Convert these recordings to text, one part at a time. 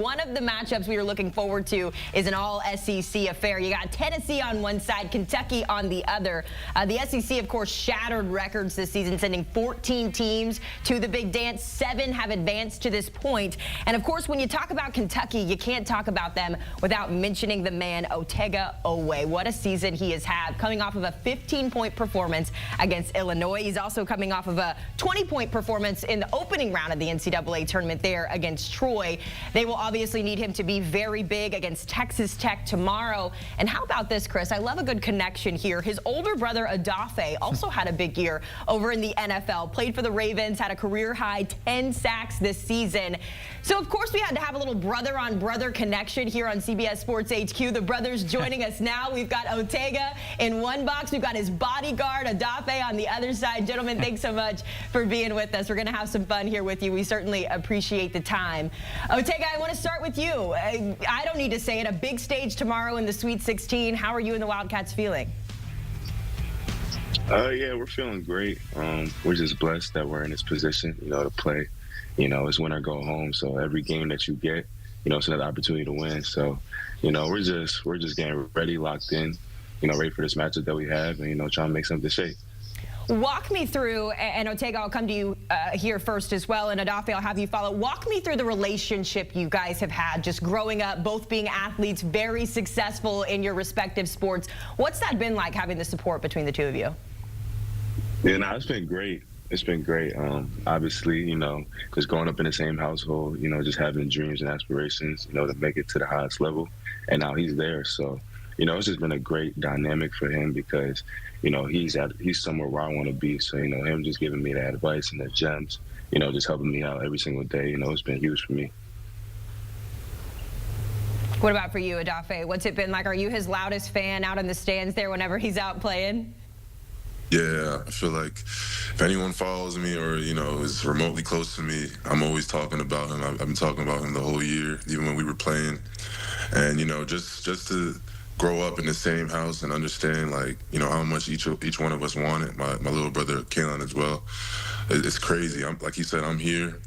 one of the matchups we are looking forward to is an all-SEC affair. You got Tennessee on one side, Kentucky on the other. The SEC, of course, shattered records this season, sending 14 teams to the big dance. 7 have advanced to this point. And, of course, when you talk about Kentucky, you can't talk about them without mentioning the man, Otega Oweh. What a season he has had, coming off of a 15-point performance against Illinois. He's also coming off of a 20-point performance in the opening round of the NCAA tournament there against Troy. They will obviously need him to be very big against Texas Tech tomorrow. And how about this, Chris? I love a good connection here. His older brother, Odafe, also had a big year over in the NFL. Played for the Ravens, had a career-high 10 sacks this season. So, of course, we had to have a little brother-on-brother connection here on CBS Sports HQ. The brothers joining us now. We've got Otega in one box. We've got his bodyguard, Odafe, on the other side. Gentlemen, thanks so much for being with us. We're going to have some fun here with you. We certainly appreciate the time. Otega, I want to start with you. I don't need to say it. A big stage tomorrow in the Sweet 16. How are you and the Wildcats feeling? Yeah, we're feeling great. We're just blessed that we're in this position, to play. It's win or go home. So every game that you get, it's another opportunity to win. So, we're just getting ready, locked in, ready for this matchup that we have, and trying to make something shape. Walk me through, and Otega, I'll come to you here first as well, and Odafe, I'll have you follow. Walk me through the relationship you guys have had just growing up, both being athletes, very successful in your respective sports. What's that been like, having the support between the two of you? Yeah, no, it's been great. It's been great. Obviously, just growing up in the same household, just having dreams and aspirations, to make it to the highest level. And now he's there. So, it's just been a great dynamic for him because, he's somewhere where I want to be. So, him just giving me that advice and the gems, just helping me out every single day, it's been huge for me. What about for you, Odafe? What's it been like? Are you his loudest fan out in the stands there whenever he's out playing? Yeah, I feel like if anyone follows me or, is remotely close to me, I'm always talking about him. I've been talking about him the whole year, even when we were playing. And, just to grow up in the same house and understand, how much each one of us wanted. My little brother, Kalen, as well. It's crazy. Like he said, I'm here.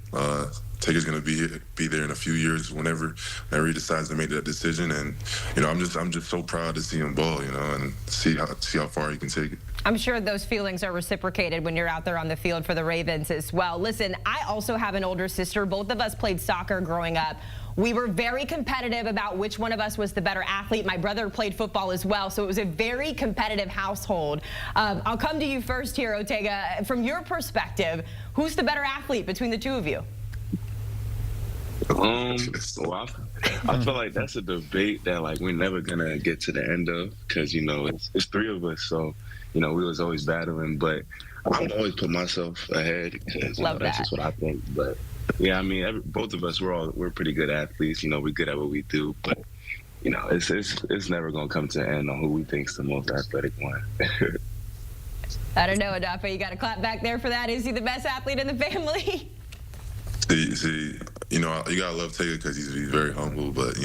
Taker's gonna be there in a few years whenever he decides to make that decision, and I'm just so proud to see him ball, and see how far he can take it. I'm sure those feelings are reciprocated when you're out there on the field for the Ravens as well. Listen, I also have an older sister. Both of us played soccer growing up. We were very competitive about which one of us was the better athlete. My brother played football as well, so it was a very competitive household. I'll come to you first here, Otega. From your perspective, who's the better athlete between the two of you? Well, I feel like that's a debate that we're never gonna get to the end of because it's 3 of us, so we was always battling. But I'm always put myself ahead because that's just what I think. But yeah, I mean, both of us we're pretty good athletes. We're good at what we do, but it's never gonna come to an end on who we think's the most athletic one. I don't know, Odafe. You got to clap back there for that. Is he the best athlete in the family? See, you gotta love Taker because he's very humble. But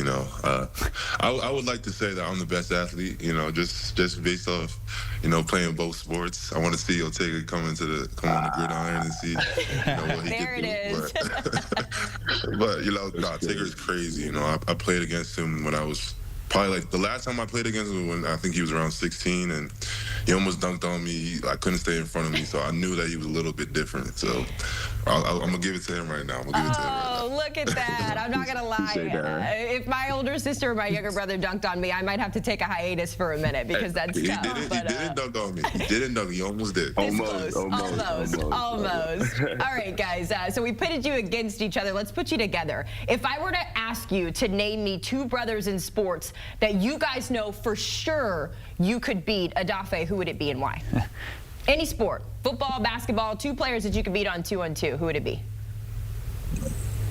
I would like to say that I'm the best athlete. Just based off, playing both sports. I want to see Otega come on the gridiron and see, what he there can do. It is. But Taker's crazy. I played against him when I was probably the last time I played against him when I think he was around 16, and he almost dunked on me. I couldn't stay in front of me, so I knew that he was a little bit different. So I'm going to give it to him right now. Oh, look at that. I'm not going to lie. If my older sister or my younger brother dunked on me, I might have to take a hiatus for a minute because that's tough. He didn't dunk on me. He didn't dunk. He almost did. Almost. All right, guys. So we pitted you against each other. Let's put you together. If I were to ask you to name me 2 brothers in sports that you guys know for sure you could beat, Odafe, who would it be and why? Any sport, football, basketball, 2 players that you could beat on 2-on-2, who would it be?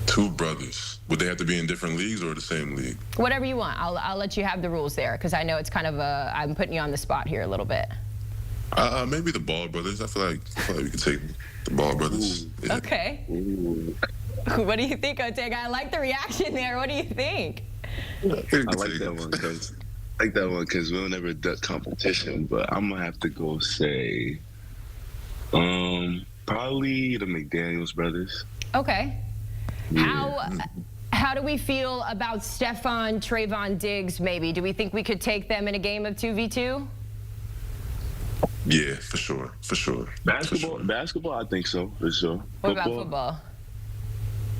2 brothers. Would they have to be in different leagues or the same league? Whatever you want. I'll let you have the rules there because I know it's kind of I'm putting you on the spot here a little bit. Maybe the Ball brothers. I feel like we could take the Ball brothers. Yeah. Okay. Ooh. What do you think, Otega? I like the reaction there. What do you think? I like that one because we'll never duck competition, but I'm gonna have to go say probably the McDaniels brothers. Okay. How do we feel about Stephon, Trayvon Diggs, maybe? Do we think we could take them in a game of 2v2? Yeah, for sure. Basketball, I think so, for sure. What about football?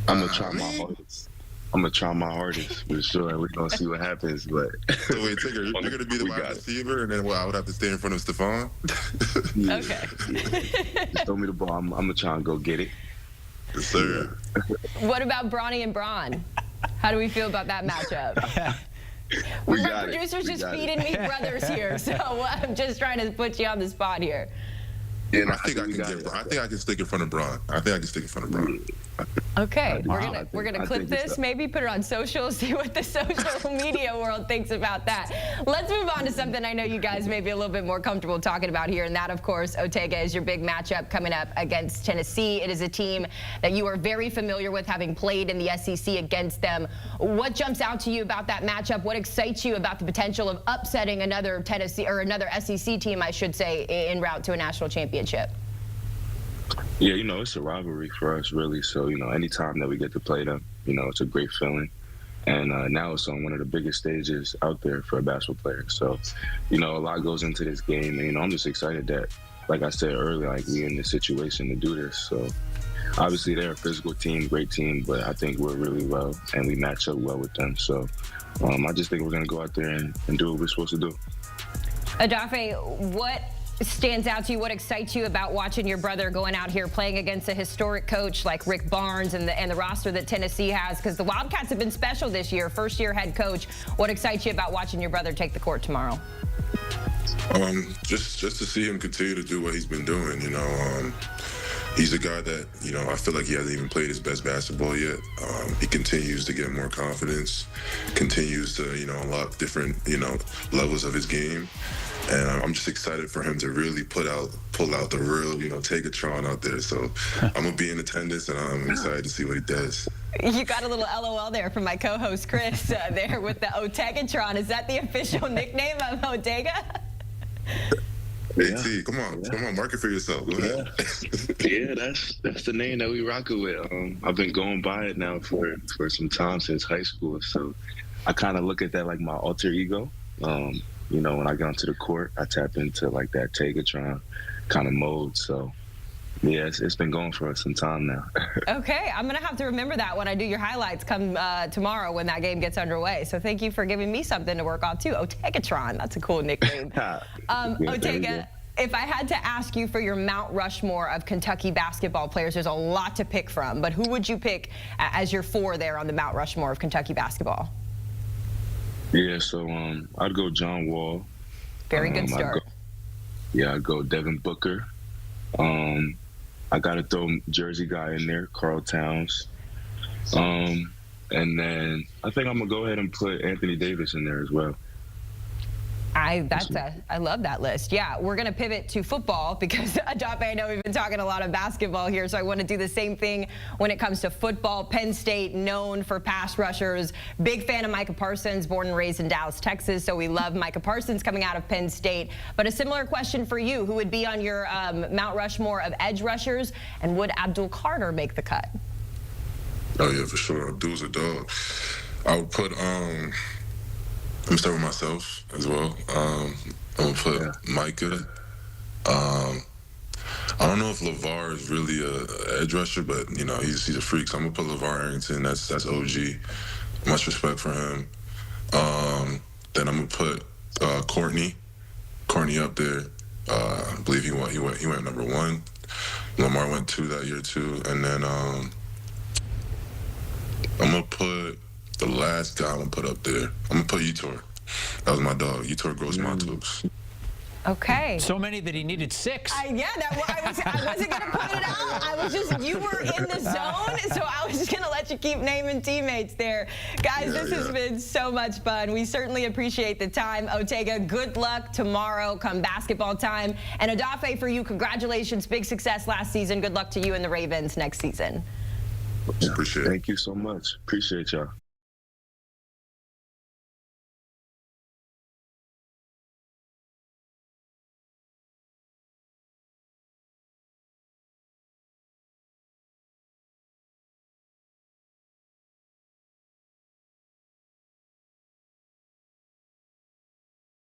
I'm gonna try my hardest. I'm gonna try my hardest for sure. We're gonna see what happens. But so wait, Tigger, you're gonna be the wide receiver, and then I would have to stay in front of Stephon? Yeah. Okay. Just throw me the ball. I'm gonna try and go get it. Yes, sir. What about Bronny and Bron? How do we feel about that matchup? My producer's just feeding me brothers here, so I'm just trying to put you on the spot here. Yeah, I think I can stick in front of Bron. Okay, we're gonna clip this, maybe put it on social, see what the social media world thinks about that. Let's move on to something I know you guys may be a little bit more comfortable talking about here, and that, of course, Otega, is your big matchup coming up against Tennessee. It is a team that you are very familiar with, having played in the SEC against them. What jumps out to you about that matchup? What excites you about the potential of upsetting another Tennessee or another SEC team, I should say, en route to a national championship? Yeah, it's a rivalry for us, really. So, anytime that we get to play them, it's a great feeling. And now it's on one of the biggest stages out there for a basketball player. So, a lot goes into this game. And, I'm just excited that, like I said earlier, we're in this situation to do this. So, obviously, they're a physical team, great team, but I think we're really well, and we match up well with them. So, I just think we're going to go out there and do what we're supposed to do. Odafe, what stands out to you? What excites you about watching your brother going out here playing against a historic coach like Rick Barnes and the roster that Tennessee has? Because the Wildcats have been special this year, first-year head coach. What excites you about watching your brother take the court tomorrow? Just to see him continue to do what he's been doing. He's a guy that, I feel like he hasn't even played his best basketball yet. He continues to get more confidence, continues to, unlock different, levels of his game. And I'm just excited for him to really pull out the real, Tegatron out there. So I'm going to be in attendance, and I'm excited to see what he does. You got a little LOL there from my co-host Chris there with the Otegatron. Is that the official nickname of Otega? AT, come on, mark it for yourself. Go ahead. Yeah, that's the name that we rock it with. I've been going by it now for some time, since high school. So I kind of look at that like my alter ego. When I get onto the court, I tap into that Tegatron kind of mode. So, yeah, it's been going for some time now. Okay, I'm going to have to remember that when I do your highlights come tomorrow when that game gets underway. So thank you for giving me something to work on, too. Otegatron, that's a cool nickname. Otega, if I had to ask you for your Mount Rushmore of Kentucky basketball players, there's a lot to pick from. But who would you pick as your 4 there on the Mount Rushmore of Kentucky basketball? Yeah, so I'd go John Wall. Very good start. I'd go Devin Booker. I got to throw Jersey guy in there, Karl Towns. And then I think I'm going to go ahead and put Anthony Davis in there as well. I love that list. Yeah, we're going to pivot to football because, Odafe, I know we've been talking a lot of basketball here, so I want to do the same thing when it comes to football. Penn State, known for pass rushers. Big fan of Micah Parsons, born and raised in Dallas, Texas, so we love Micah Parsons coming out of Penn State. But a similar question for you. Who would be on your Mount Rushmore of edge rushers, and would Abdul Carter make the cut? Oh, yeah, for sure. Abdul's a dog. I would put I'm gonna start with myself as well. I'm gonna put Micah. I don't know if LeVar is really a edge rusher, but he's a freak. So I'm gonna put LeVar Arrington. That's OG. Much respect for him. Then I'm gonna put Courtney up there. I believe he went number 1. Lamar went 2 that year too. And then I'm gonna put the last guy I'm gonna put up there. I'm gonna put Yetur. That was my dog. Yetur Gross Matos. Okay. So many that he needed 6. I wasn't going to put it out. You were in the zone, so I was just going to let you keep naming teammates there. Guys, this has been so much fun. We certainly appreciate the time. Otega, good luck tomorrow come basketball time. And Odafe, for you, congratulations. Big success last season. Good luck to you and the Ravens next season. Appreciate it. Thank you so much. Appreciate y'all.